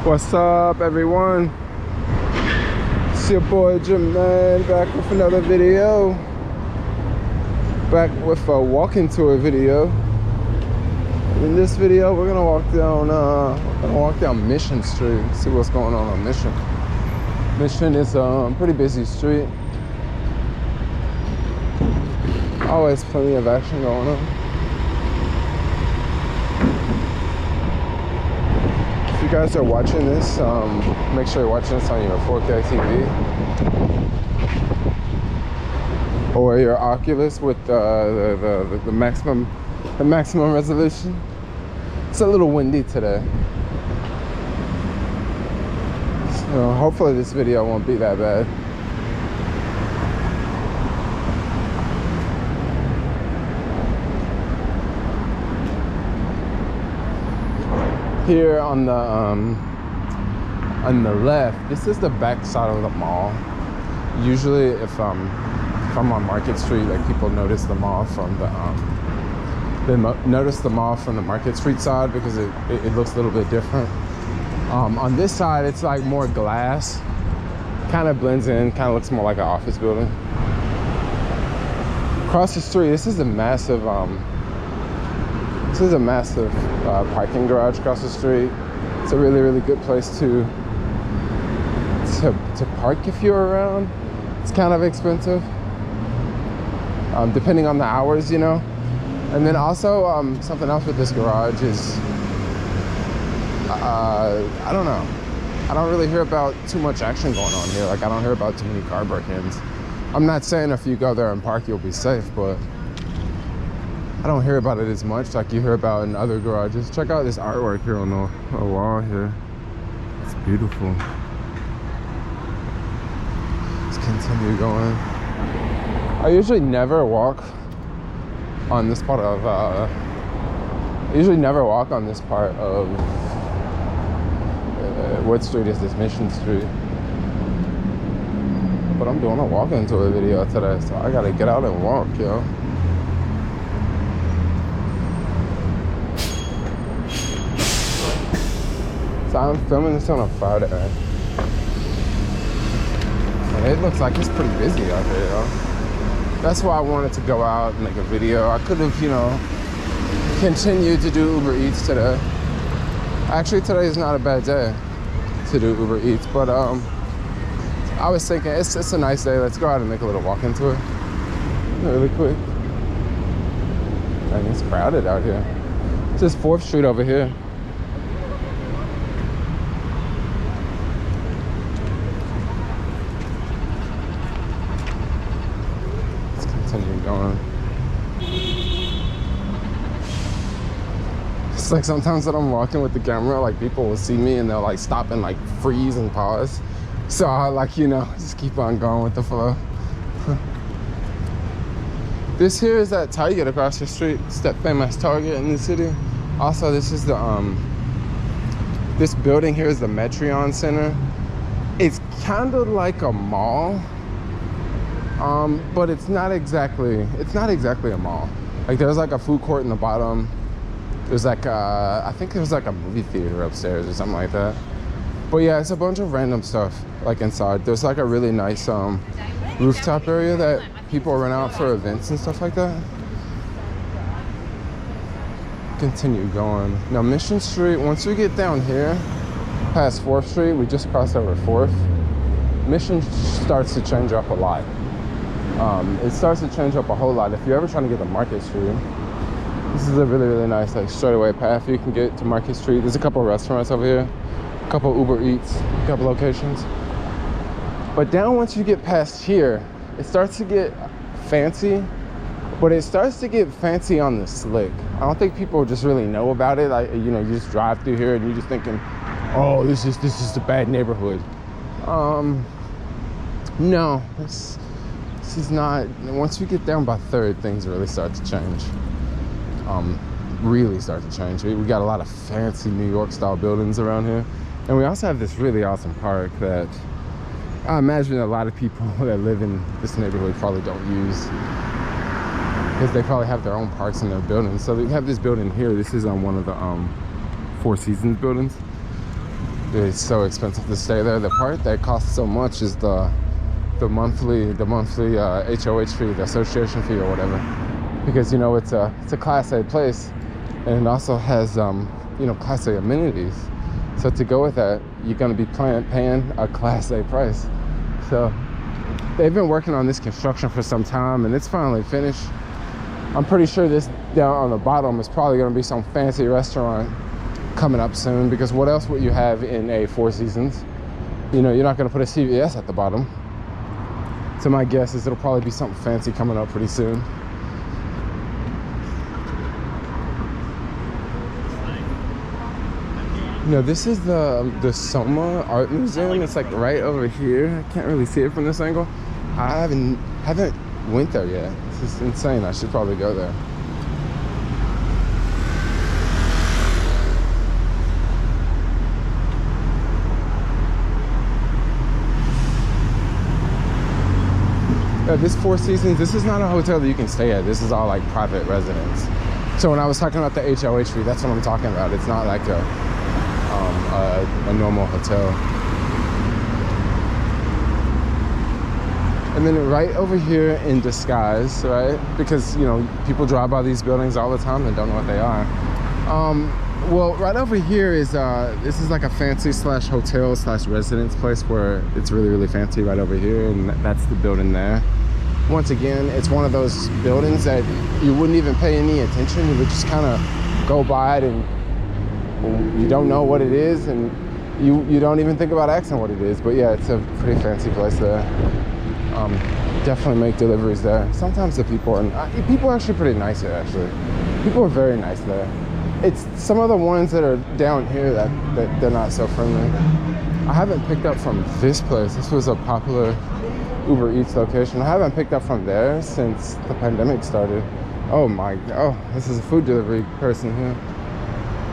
What's up, everyone? It's your boy Jermaine back with another video. Back with a walking tour video. In this video, we're gonna walk down Mission Street, see what's going on Mission. Mission is a pretty busy street. Always plenty of action going on. If you guys are watching this, make sure you're watching this on your 4K TV or your Oculus with the maximum resolution. It's a little windy today, so hopefully this video won't be that bad. Here on the left, this is the back side of the mall. Usually if I'm on Market Street, like, people notice the mall from the Market Street side because it looks a little bit different. On this side, it's like more glass, kind of blends in, kind of looks more like an office building. Across the street, this is a massive parking garage across the street. It's a really good place to park if you're around. It's kind of expensive, depending on the hours, you know. And then also something else with this garage is I don't know. I don't really hear about too much action going on here. Like, I don't hear about too many car break-ins. I'm not saying if you go there and park, you'll be safe, but I don't hear about it as much like you hear about in other garages. Check out this artwork here on the wall here. It's beautiful. Let's continue going. I usually never walk on this part of what street is this? Mission Street. But I'm doing a walking tour video today, so I gotta get out and walk, yo. So I'm filming this on a Friday, and it looks like it's pretty busy out here, yo. That's why I wanted to go out and make a video. I could have, you know, continued to do Uber Eats today. Actually, today is not a bad day to do Uber Eats, but I was thinking it's a nice day. Let's go out and make a little walking tour really quick. Dang, it's crowded out here. It's just 4th Street over here. Going. It's like sometimes when I'm walking with the camera, like, people will see me and they'll like stop and like freeze and pause. So I, like, you know, just keep on going with the flow. This here is that Target across the street. It's that famous Target in the city. Also, this is the this building here is the Metreon Center. It's kind of like a mall. But it's not exactly a mall. Like, there's like a food court in the bottom. There's like I think there's like a movie theater upstairs or something like that. But yeah, it's a bunch of random stuff like inside. There's like a really nice rooftop area that people rent out for events and stuff like that. Continue going. Now, Mission Street, once we get down here past 4th Street, we just crossed over 4th. Mission starts to change up a lot. It starts to change up a whole lot. If you're ever trying to get to Market Street, this is a really nice, like, straightaway path you can get to Market Street. There's a couple of restaurants over here, a couple of Uber Eats, a couple locations. But down once you get past here, it starts to get fancy, but it starts to get fancy on the slick. I don't think people just really know about it. Like, you know, you just drive through here and you're just thinking, oh, this is a bad neighborhood. No, this is not. Once we get down by 3rd, things really start to change. Really start to change. We got a lot of fancy New York style buildings around here. And we also have this really awesome park that I imagine a lot of people that live in this neighborhood probably don't use, because they probably have their own parks in their buildings. So we have this building here. This is on one of the Four Seasons buildings. Dude, it's so expensive to stay there. The part that costs so much is the monthly HOH fee, the association fee or whatever, because you know it's a Class A place, and it also has you know, Class A amenities. So to go with that, you're going to be paying a Class A price. So they've been working on this construction for some time, and it's finally finished. I'm pretty sure this down on the bottom is probably going to be some fancy restaurant coming up soon, because what else would you have in a Four Seasons? You know, you're not going to put a CVS at the bottom. So my guess is it'll probably be something fancy coming up pretty soon. You know, this is the Soma Art Museum. It's like right over here. I can't really see it from this angle. I haven't went there yet. This is insane. I should probably go there. This Four Seasons, this is not a hotel that you can stay at. This is all like private residence. So when I was talking about the HOH fee, that's what I'm talking about. It's not like a normal hotel. And then right over here in disguise, right? Because, you know, people drive by these buildings all the time and don't know what they are. Well, right over here is, this is like a fancy slash hotel slash residence place where it's really, really fancy right over here. And that's the building there. Once again, it's one of those buildings that you wouldn't even pay any attention. You would just kind of go by it and you don't know what it is, and you don't even think about asking what it is. But yeah, it's a pretty fancy place there. Definitely make deliveries there. Sometimes the people are actually pretty nice here, actually. People are very nice there. It's some of the ones that are down here that they're not so friendly. I haven't picked up from this place. This was a popular Uber Eats location. I haven't picked up from there since the pandemic started. Oh my, oh, this is a food delivery person here.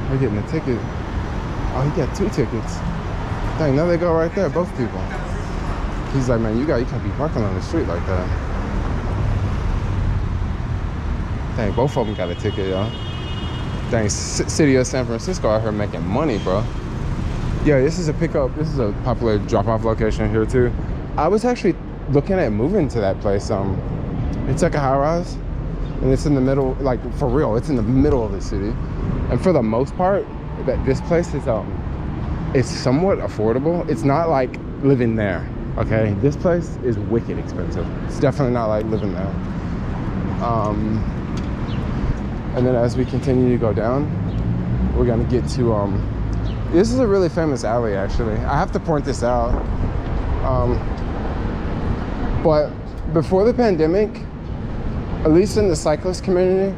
They're getting a ticket. Oh, he got 2 tickets. Dang, now they go right there, both people. He's like, man, you can't be parking on the street like that. Dang, both of them got a ticket, y'all. Dang, city of San Francisco out here making money, bro. Yeah, this is a pickup. This is a popular drop-off location here too. I was actually looking at moving to that place. It's like a high-rise, and it's in the middle, like for real, it's in the middle of the city. And for the most part, this place is it's somewhat affordable. It's not like living there, okay? This place is wicked expensive. It's definitely not like living there. And then as we continue to go down, we're gonna get to, this is a really famous alley, actually. I have to point this out. But before the pandemic, at least in the cyclist community,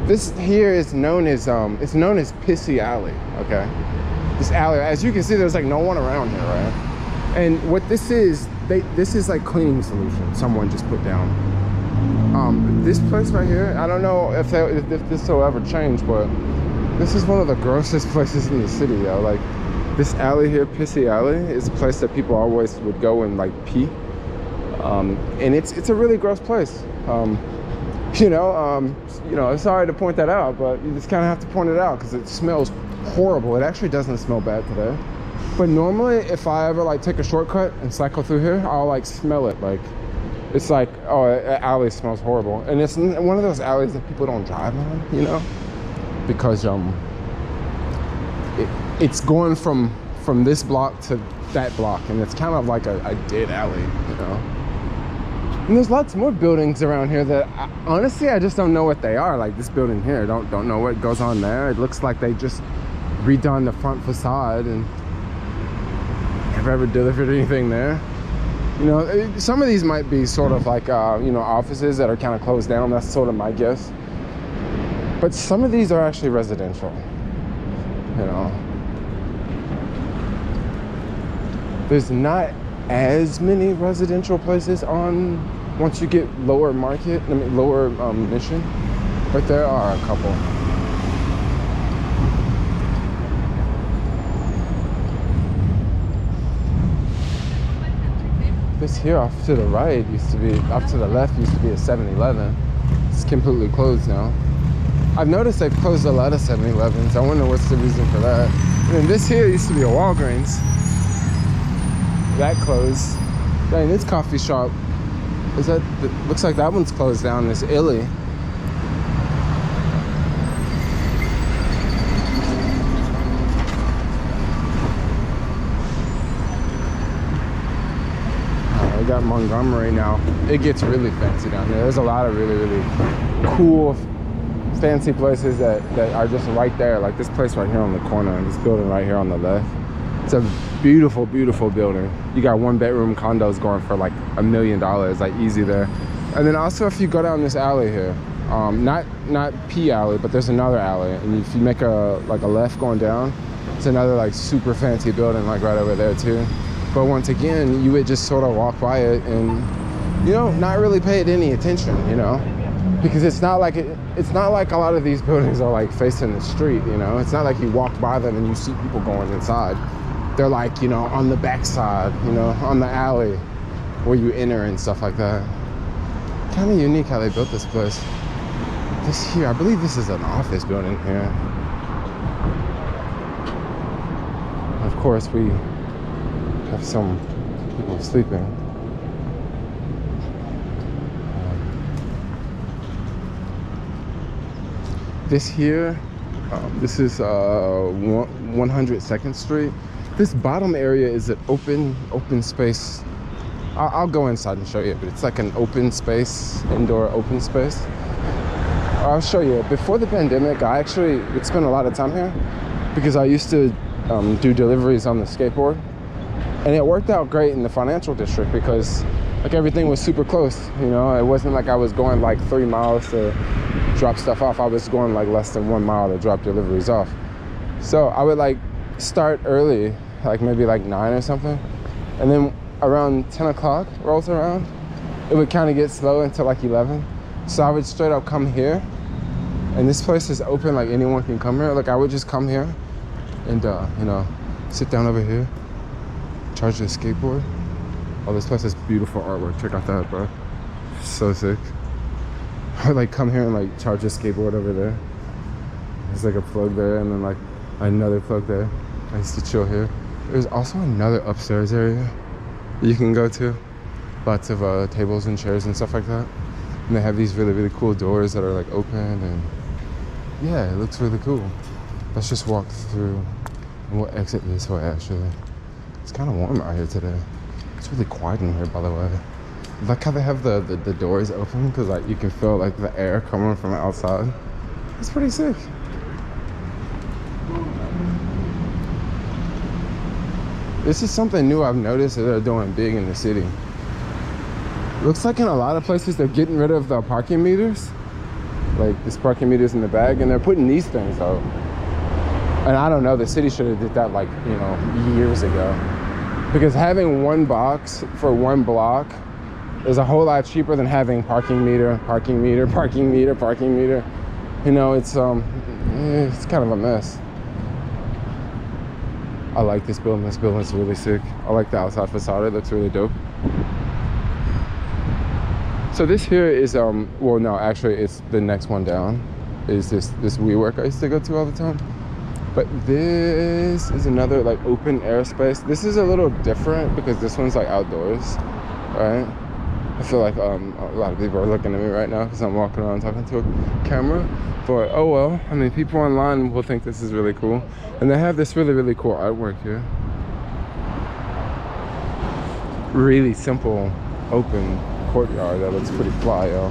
this here is known as, it's known as Pissy Alley, okay? This alley, as you can see, there's like no one around here, right? And what this is, this is like cleaning solution someone just put down. This place right here, I don't know if this will ever change, but this is one of the grossest places in the city, yo. Like, this alley here, Pissy Alley, is a place that people always would go and like pee. And it's a really gross place. You know, sorry to point that out, but you just kind of have to point it out because it smells horrible. It actually doesn't smell bad today. But normally, if I ever like take a shortcut and cycle through here, I'll like smell it. Like, it's like, oh, an alley smells horrible. And it's one of those alleys that people don't drive on, you know? Because it's going from this block to that block, and it's kind of like a dead alley, you know? And there's lots more buildings around here that honestly I just don't know what they are. Like this building here, don't know what goes on there. It looks like they just redone the front facade and never ever delivered anything there. You know, some of these might be sort of like you know, offices that are kind of closed down. That's sort of my guess. But some of these are actually residential, you know. There's not as many residential places on once you get lower market, lower Mission, but there are a couple. This here off to the right used to be, off to the left used to be a 7-Eleven. It's completely closed now. I've noticed they've closed a lot of 7-Elevens. I wonder what's the reason for that. And this here used to be a Walgreens. That closed. Dang, this coffee shop, looks like that one's closed down, this Illy. We got Montgomery now. It gets really fancy down here. There's a lot of really, really cool, fancy places that are just right there. Like this place right here on the corner, this building right here on the left. It's a beautiful, beautiful building. You got 1-bedroom condos going for like $1 million, like easy there. And then also if you go down this alley here, not P Alley, but there's another alley, and if you make a left going down, it's another like super fancy building like right over there too. But once again, you would just sort of walk by it and, you know, not really pay it any attention, you know, because it's not like a lot of these buildings are like facing the street, you know. It's not like you walk by them and you see people going inside. They're like, you know, on the backside, you know, on the alley where you enter and stuff like that. Kind of unique how they built this place. This here, I believe this is an office building here. Of course, we have some people sleeping. This here, this is 102nd Street. This bottom area is an open space. I'll go inside and show you, but it's like an open space, indoor open space. I'll show you. Before the pandemic, I actually would spend a lot of time here because I used to do deliveries on the skateboard. And it worked out great in the financial district because like everything was super close, you know. It wasn't like I was going like 3 miles to drop stuff off. I was going like less than 1 mile to drop deliveries off. So I would like start early, like maybe like 9 or something. And then around 10 o'clock rolls around, it would kind of get slow until like 11. So I would straight up come here. And this place is open, like anyone can come here. Like I would just come here and, you know, sit down over here. Charge the skateboard. Oh, this place has beautiful artwork. Check out that, bro. So sick. I would like come here and like charge the skateboard over there. There's like a plug there and then like another plug there. I used to chill here. There's also another upstairs area you can go to. Lots of tables and chairs and stuff like that. And they have these really, really cool doors that are like open and yeah, it looks really cool. Let's just walk through and we'll exit this way actually. It's kind of warm out here today. It's really quiet in here, by the way. I like how they have the doors open because like you can feel like the air coming from outside. It's pretty sick. This is something new I've noticed that they're doing big in the city. Looks like in a lot of places they're getting rid of the parking meters. Like this parking meter's in the back and they're putting these things out. And I don't know, the city should have did that like, you know, years ago. Because having one box for one block is a whole lot cheaper than having parking meter. You know, it's kind of a mess. I like this building. This building's really sick. I like the outside facade. It looks really dope. So this here is, well, no, actually it's the next one down. Is this WeWork I used to go to all the time. But this is another like open air space. This is a little different because this one's like outdoors, right? I feel like a lot of people are looking at me right now because I'm walking around talking to a camera. But oh well, I mean, people online will think this is really cool. And they have this really, really cool artwork here. Really simple, open courtyard that looks pretty fly, yo.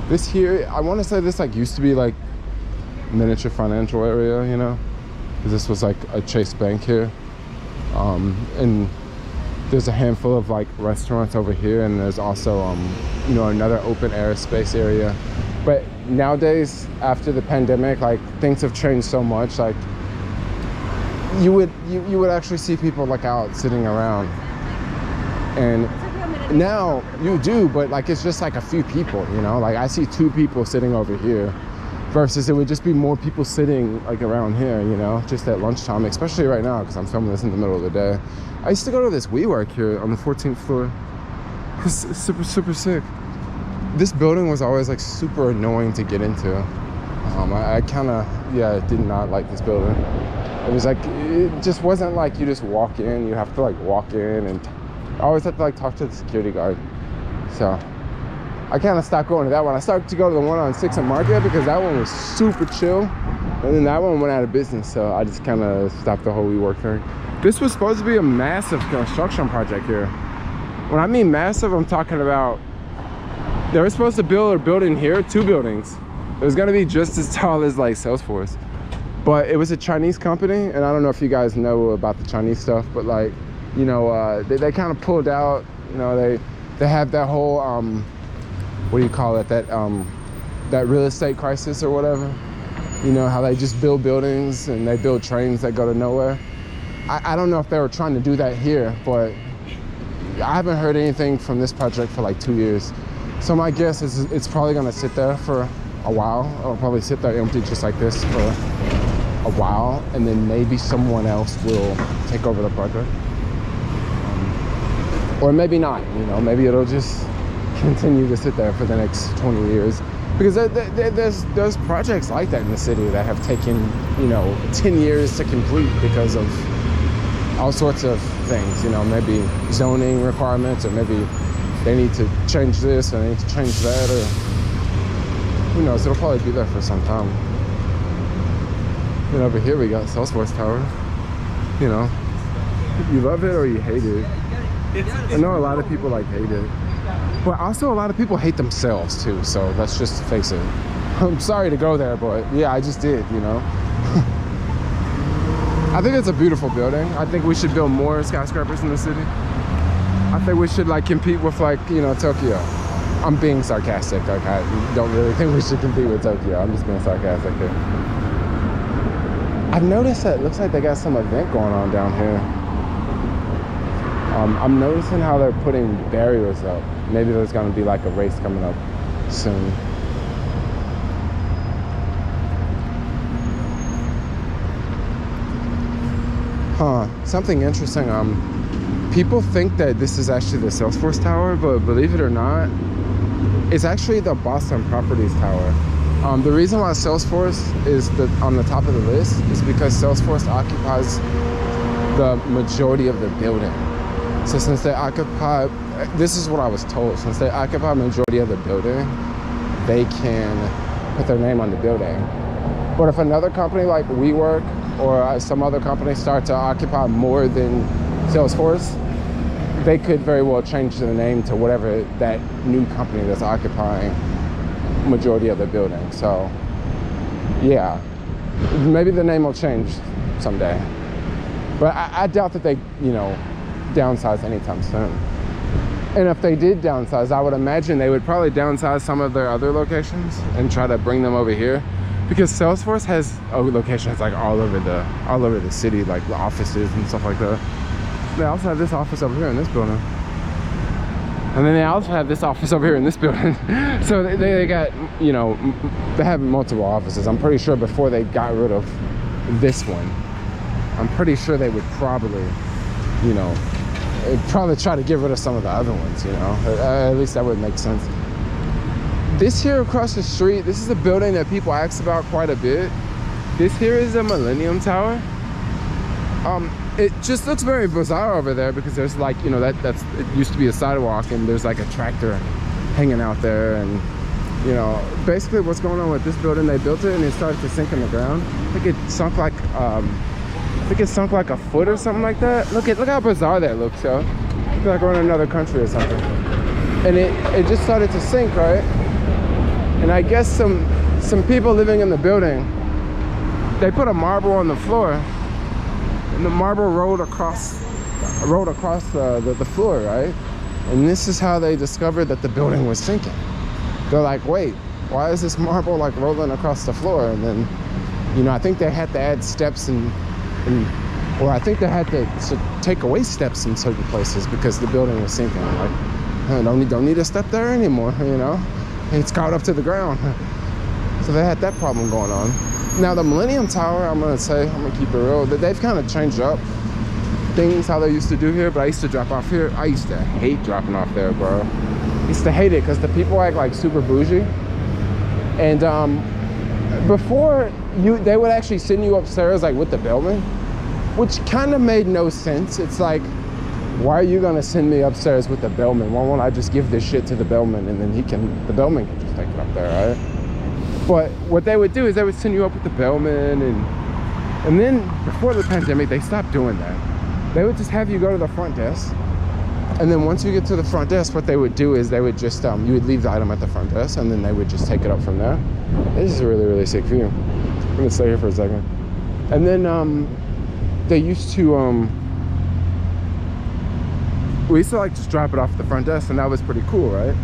This here, I want to say this like used to be like miniature financial area, you know, because this was like a Chase Bank here, and there's a handful of like restaurants over here, and there's also you know, another open air space area. But nowadays, after the pandemic, like things have changed so much. Like you would actually see people like out sitting around, and now you do, but like it's just like a few people, you know. Like I see 2 people sitting over here versus it would just be more people sitting like around here, you know, just at lunchtime, especially right now because I'm filming this in the middle of the day. I used to go to this WeWork here on the 14th floor. It's super, super sick. this building was always like super annoying to get into. I kind of, yeah, did not like this building. It was like, it just wasn't like you just walk in. You have to like walk in, and I always have to like talk to the security guard. So I kind of stopped going to that one. I started to go to the one on 6th and Market because that one was super chill. And then that one went out of business. So I just kind of stopped the whole WeWork thing. This was supposed to be a massive construction project here. When I mean massive, I'm talking about, they were supposed to build a building here, 2 buildings. It was gonna be just as tall as like Salesforce. But it was a Chinese company, and I don't know if you guys know about the Chinese stuff, but like, you know, they kind of pulled out, you know, they have that whole, what do you call it, that real estate crisis or whatever. You know, how they just build buildings and they build trains that go to nowhere. I don't know if they were trying to do that here, but I haven't heard anything from this project for like 2 years. So my guess is it's probably gonna sit there for a while. It'll probably sit there empty just like this for a while, and then maybe someone else will take over the project. Or maybe not, you know, maybe it'll just continue to sit there for the next 20 years. Because there's projects like that in the city that have taken, you know, 10 years to complete because of all sorts of things, you know, maybe zoning requirements, or maybe they need to change this or they need to change that, or who knows, it'll probably be there for some time. And over here we got Salesforce Tower. You know, you love it or you hate it. I know a lot of people like hate it, but also a lot of people hate themselves too, so let's just face it. I'm sorry to go there, but yeah, I just did, you know. I think it's a beautiful building. I think we should build more skyscrapers in the city. I think we should like compete with, like, you know, Tokyo. I'm being sarcastic. Like, I don't really think we should compete with Tokyo. I'm just being sarcastic here. I've noticed that it looks like they got some event going on down here. I'm noticing how they're putting barriers up. Maybe there's gonna be like a race coming up soon. Something interesting. People think that this is actually the Salesforce Tower, but believe it or not, it's actually the Boston Properties Tower. The reason why Salesforce is on the top of the list is because Salesforce occupies the majority of the building. So since they occupy, this is what I was told, since they occupy majority of the building, they can put their name on the building. But if another company like WeWork or some other company start to occupy more than Salesforce, they could very well change the name to whatever that new company that's occupying majority of the building. So yeah, maybe the name will change someday, but I doubt that they, you know, downsize anytime soon. And if they did downsize, I would imagine they would probably downsize some of their other locations and try to bring them over here, because Salesforce has locations like all over the city, like the offices and stuff like that. They also have this office over here in this building, and then they also have this office over here in this building. So they got, you know, they have multiple offices. I'm pretty sure before they got rid of this one, I'm pretty sure they would probably, you know, probably try to get rid of some of the other ones, you know. At least that would make sense. This here across the street, this is a building that people ask about quite a bit. This here is the Millennium Tower. It just looks very bizarre over there because there's like, you know, it used to be a sidewalk, and there's like a tractor hanging out there, and you know, basically what's going on with this building, they built it and it started to sink in the ground. I think it sunk like a foot or something like that. Look how bizarre that looks, yo. I feel like we're in another country or something. And it just started to sink, right? And I guess some people living in the building, they put a marble on the floor, and the marble rolled across the floor, right? And this is how they discovered that the building was sinking. They're like, wait, why is this marble like rolling across the floor? And then, you know, I think they had to add steps or I think they had to take away steps in certain places because the building was sinking. Like, don't need a step there anymore, you know? It's caught up to the ground. So they had that problem going on. Now the Millennium Tower, I'm gonna keep it real, they've kind of changed up things how they used to do here, but I used to drop off here. I used to hate dropping off there, bro. used to hate it because the people act like super bougie. And before they would actually send you upstairs like with the bellman, which kind of made no sense. It's like, why are you gonna send me upstairs with the bellman? Why won't I just give this shit to the bellman and then the bellman can just take it up there, right? But what they would do is they would send you up with the bellman, and then before the pandemic, they stopped doing that. They would just have you go to the front desk. And then once you get to the front desk, what they would do is they would just, you would leave the item at the front desk and then they would just take it up from there. This is a really, really sick view. I'm gonna stay here for a second. And then they used to, we used to like just drop it off at the front desk, and that was pretty cool, right?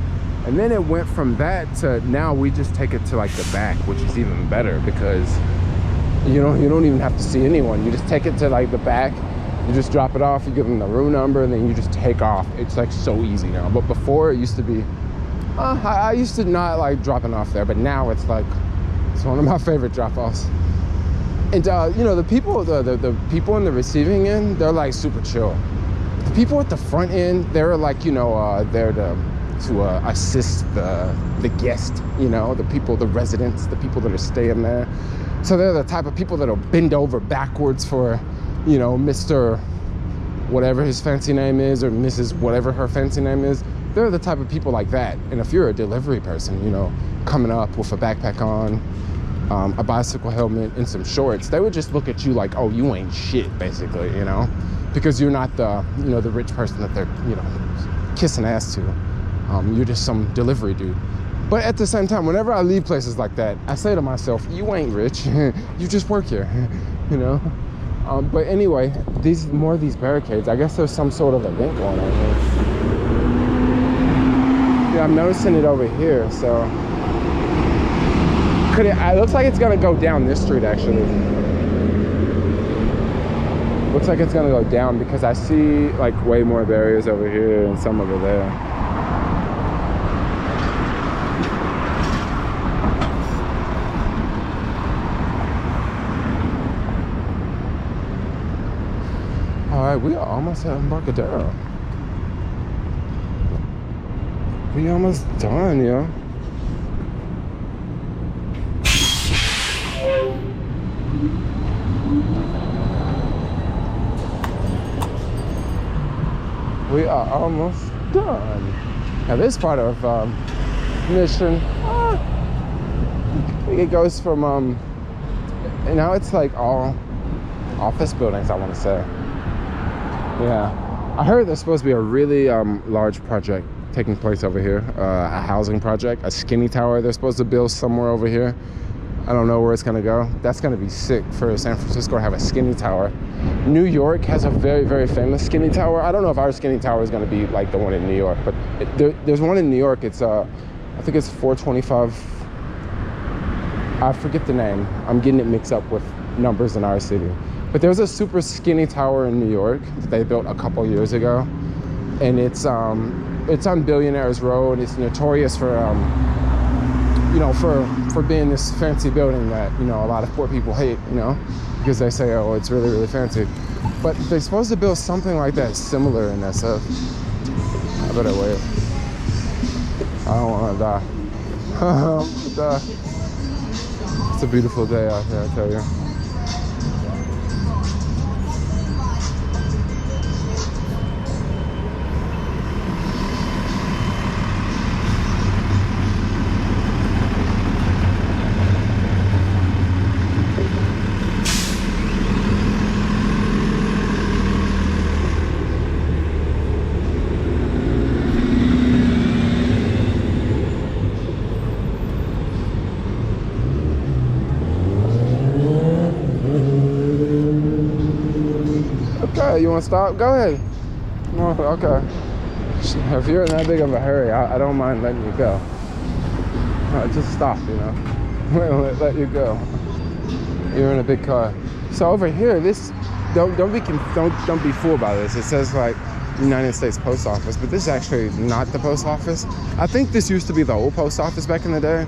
And then it went from that to now we just take it to like the back, which is even better because you don't even have to see anyone. You just take it to like the back. You just drop it off, you give them the room number, and then you just take off. It's like so easy now. But before it used to be, I used to not like dropping off there, but now it's like, it's one of my favorite drop-offs. And you know, the people in the receiving end, they're like super chill. The people at the front end, they're like, you know, there to assist the guest, you know, the residents, the people that are staying there. So they're the type of people that'll bend over backwards for, you know, Mr. whatever his fancy name is, or Mrs. whatever her fancy name is. They're the type of people like that. And if you're a delivery person, you know, coming up with a backpack on, a bicycle helmet, and some shorts, they would just look at you like, oh, you ain't shit, basically, you know, because you're not the, you know, the rich person that they're, you know, kissing ass to. You're just some delivery dude. But at the same time, whenever I leave places like that, I say to myself, you ain't rich, you just work here, you know. But anyway, more of these barricades. I guess there's some sort of event going on here. Yeah, I'm noticing it over here. So, it looks like it's gonna go down this street actually. Looks like it's gonna go down because I see like way more barriers over here and some over there. All right, we are almost at Embarcadero. We almost done, yo. We are almost done. Now this part of Mission, it goes from, and now it's like all office buildings, I want to say. Yeah, I heard there's supposed to be a really large project taking place over here, a housing project, a skinny tower they're supposed to build somewhere over here. I don't know where it's gonna go. That's gonna be sick for San Francisco to have a skinny tower. New York has a very, very famous skinny tower. I don't know if our skinny tower is gonna be like the one in New York, but there's one in New York. It's I think it's 425. I forget the name. I'm getting it mixed up with numbers in our city. But there's a super skinny tower in New York that they built a couple years ago, and it's on Billionaires Road. It's notorious for you know, for being this fancy building that, you know, a lot of poor people hate, you know, because they say, oh, it's really, really fancy. But they're supposed to build something like that similar in SF. I better wait. I don't want to die. It's a beautiful day out here, I tell you. You want to stop? Go ahead. No, okay. If you're in that big of a hurry, I don't mind letting you go. Just stop, you know. Let you go. You're in a big car. So over here, this don't be fooled by this. It says like United States Post Office, but this is actually not the post office. I think this used to be the old post office back in the day.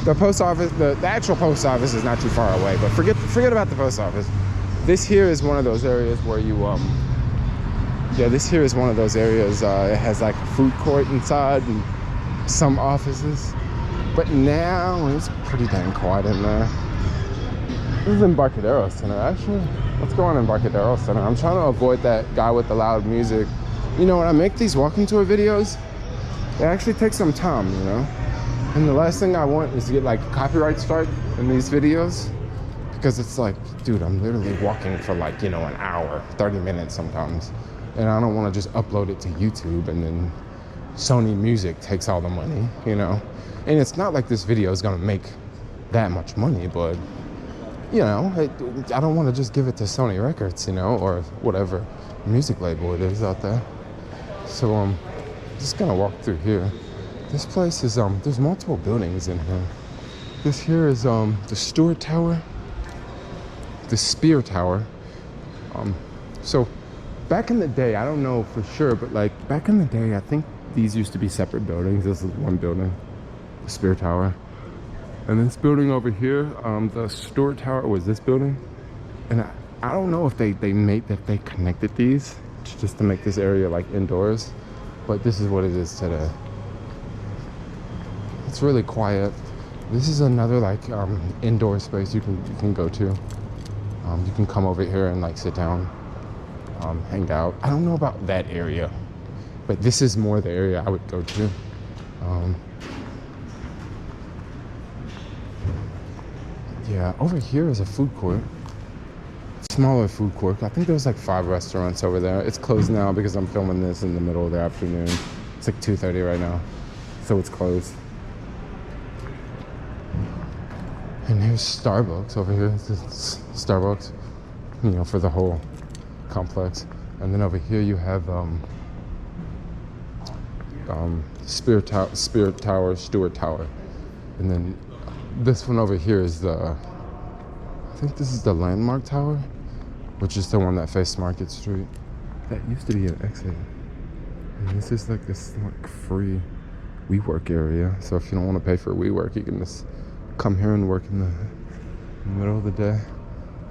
The post office, the actual post office is not too far away, but forget about the post office. This here is one of those areas where you, yeah, this here is one of those areas, it has like a food court inside, and some offices. But now it's pretty dang quiet in there. This is Embarcadero Center, actually. Let's go on Embarcadero Center. I'm trying to avoid that guy with the loud music. You know, when I make these walking tour videos, it actually takes some time, you know? And the last thing I want is to get like a copyright strike in these videos, because it's like, dude, I'm literally walking for like, you know, an hour, 30 minutes sometimes. And I don't want to just upload it to YouTube and then Sony Music takes all the money, you know? And it's not like this video is gonna make that much money, but you know, I don't want to just give it to Sony Records, you know, or whatever music label it is out there. So just gonna walk through here. This place is there's multiple buildings in here. This here is the Stewart Tower, the Spear Tower. So back in the day, I don't know for sure, but like back in the day, I think these used to be separate buildings. This is one building, the Spear Tower. And this building over here, the Stewart Tower, was this building. And I don't know if they connected these just to make this area like indoors, but this is what it is today. It's really quiet. This is another like indoor space you can go to. You can come over here and like sit down, hang out. I don't know about that area, but this is more the area I would go to. Yeah, over here is a food court. Smaller food court. I think there's like 5 restaurants over there. It's closed now because I'm filming this in the middle of the afternoon. It's like 2:30 right now, so it's closed. And here's Starbucks over here. It's Starbucks, you know, for the whole complex. And then over here you have Stewart Tower, and then this one over here is I think this is the Landmark Tower, which is the one that faced Market Street. That used to be an exit. And this is like this like free WeWork area. So if you don't want to pay for WeWork, you can just come here and work in the middle of the day.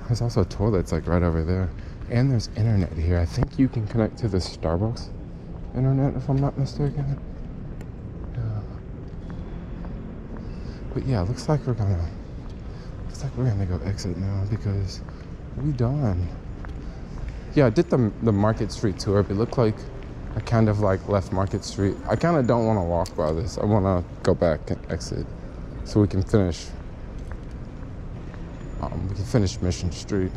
There's also toilets like right over there. And there's internet here. I think you can connect to the Starbucks internet if I'm not mistaken. But yeah, looks like we're gonna go exit now because we done. Yeah, I did the Market Street tour, but it looked like I kind of like left Market Street. I kind of don't want to walk by this. I want to go back and exit so we can finish. We can finish Mission Street,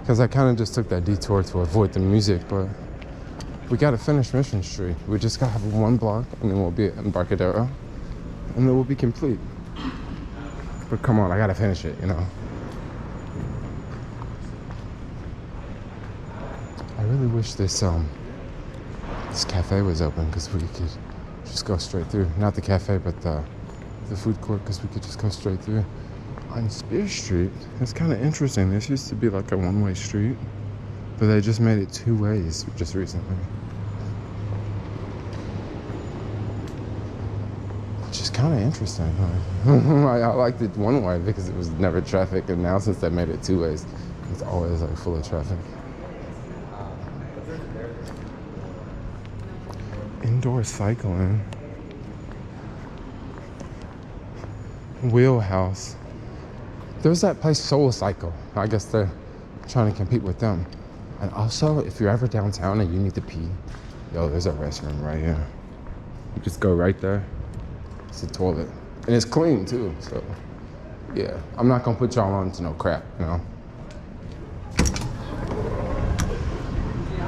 because I kind of just took that detour to avoid the music, but we got to finish Mission Street. We just got to have one block, and then we'll be at Embarcadero, and then we'll be complete. But come on, I got to finish it, you know. I really wish this cafe was open, because we could just go straight through. Not the cafe, but the food court, because we could just go straight through. On Spear Street, it's kind of interesting. This used to be like a one-way street, but they just made it 2 ways just recently. Which is kind of interesting. I liked it one way because it was never traffic, and now since they made it 2 ways, it's always like full of traffic. Indoor cycling. Wheelhouse. There's that place Soul Cycle. I guess they're trying to compete with them. And also, if you're ever downtown and you need to pee, yo, there's a restroom right here. You just go right there. It's a toilet. And it's clean too, so yeah. I'm not gonna put y'all on to no crap, you know?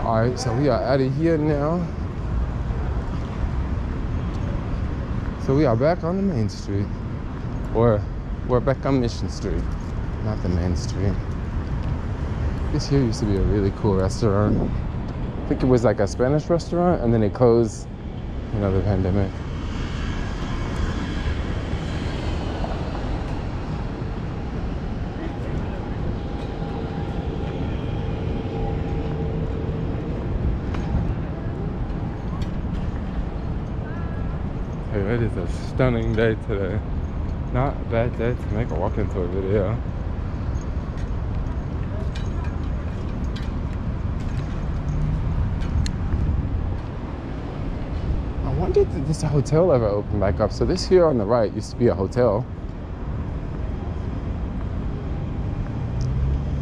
All right, so we are out of here now. So we are back on the main street. Or we're back on Mission Street, not the main street. This here used to be a really cool restaurant. I think it was like a Spanish restaurant, and then it closed, you know, the pandemic. Hey, it is a stunning day today. Not a bad day to make a walk-in tour video. when did this hotel ever open back up? So this here on the right used to be a hotel.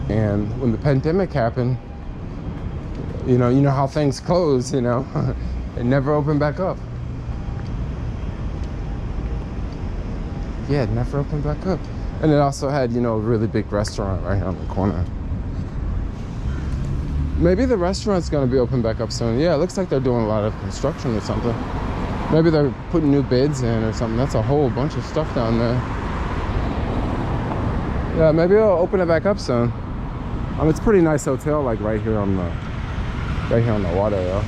And when the pandemic happened, you know how things close, you know, it never opened back up. Yeah, it never opened back up. And it also had, you know, a really big restaurant right here on the corner. Maybe the restaurant's gonna be open back up soon. Yeah, it looks like they're doing a lot of construction or something. Maybe they're putting new beds in or something. That's a whole bunch of stuff down there. Yeah, maybe they'll open it back up soon. It's a pretty nice hotel, like right here on the water, though.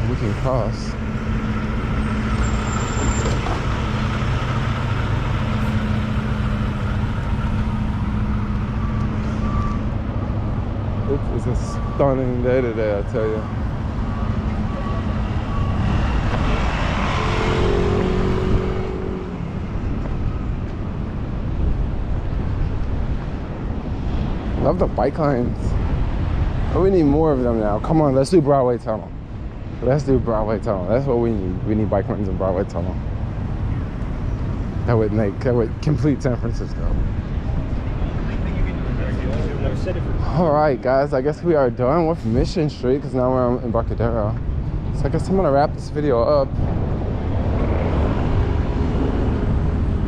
We can cross. It's a stunning day today, I tell you. Love the bike lanes. Oh, we need more of them now. Come on, let's do Broadway Tunnel. Let's do Broadway Tunnel. That's what we need. We need bike lanes in Broadway Tunnel. That would complete San Francisco. All right, guys, I guess we are done with Mission Street because now we're on Embarcadero. So I guess I'm gonna wrap this video up.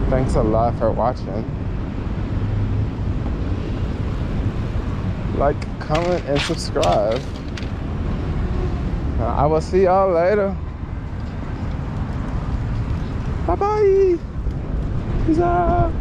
Thanks a lot for watching. Like, comment, and subscribe. I will see y'all later. Bye-bye. Peace out.